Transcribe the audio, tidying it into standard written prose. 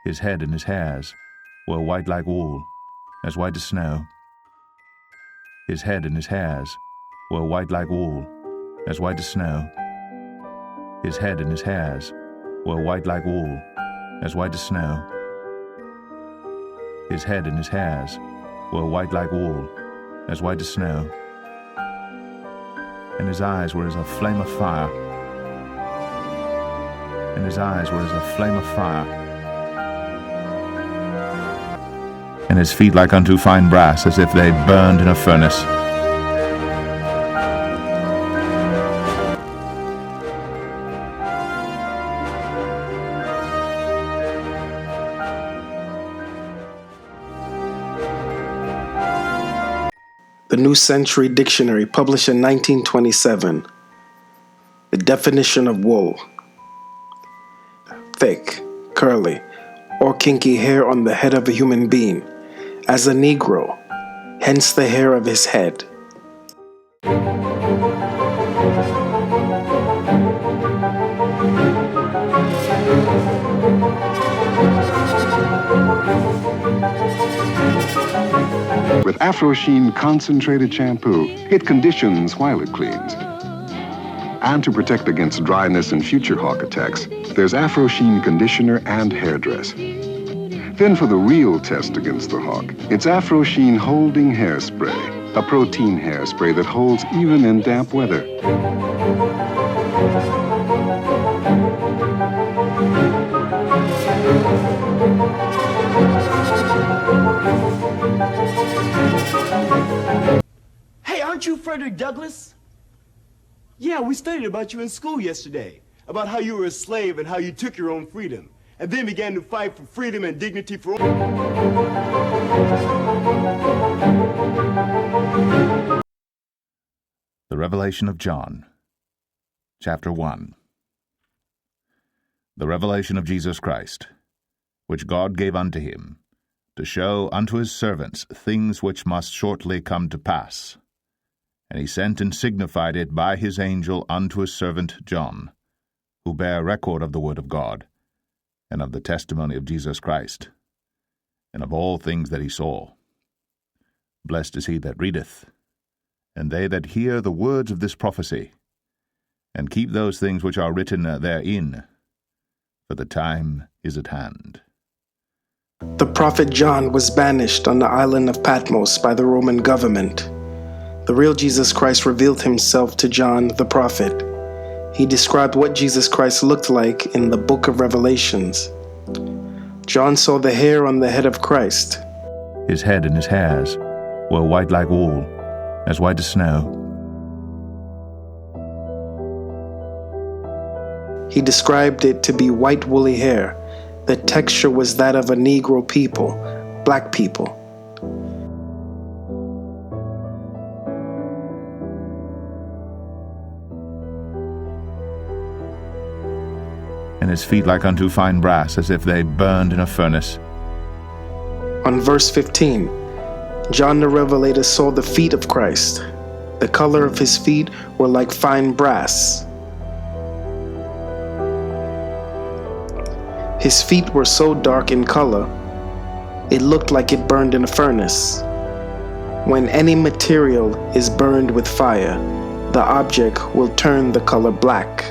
His head and his hairs were white like wool, as white as snow. His head and his hairs were white like wool, as white as snow. His head and his hairs were white like wool, as white as snow. His head and his hairs were white like wool, as white as snow. And his eyes were as a flame of fire. And his eyes were as a flame of fire. And his feet like unto fine brass, as if they burned in a furnace. The New Century Dictionary, published in 1927. The definition of wool: thick, curly, or kinky hair on the head of a human being, as a Negro, hence the hair of his head. With Afro-Sheen concentrated shampoo, it conditions while it cleans. And to protect against dryness and future hawk attacks, there's Afro-Sheen conditioner and hairdress. Then for the real test against the hawk, it's Afro-Sheen Holding Hairspray, a protein hairspray that holds even in damp weather. Hey, aren't you Frederick Douglass? Yeah, we studied about you in school yesterday, about how you were a slave and how you took your own freedom, and then began to fight for freedom and dignity for all. The Revelation of John, Chapter 1. The revelation of Jesus Christ, which God gave unto him, to show unto his servants things which must shortly come to pass. And he sent and signified it by his angel unto his servant John, who bare record of the word of God, and of the testimony of Jesus Christ, and of all things that he saw. Blessed is he that readeth, and they that hear the words of this prophecy, and keep those things which are written therein, for the time is at hand. The prophet John was banished on the island of Patmos by the Roman government. The real Jesus Christ revealed himself to John the prophet. He described what Jesus Christ looked like in the book of Revelations. John saw the hair on the head of Christ. His head and his hairs were white like wool, as white as snow. He described it to be white woolly hair. The texture was that of a Negro people, black people. And his feet like unto fine brass, as if they burned in a furnace. On verse 15, John the Revelator saw the feet of Christ. The color of his feet were like fine brass. His feet were so dark in color, it looked like it burned in a furnace. When any material is burned with fire, the object will turn the color black.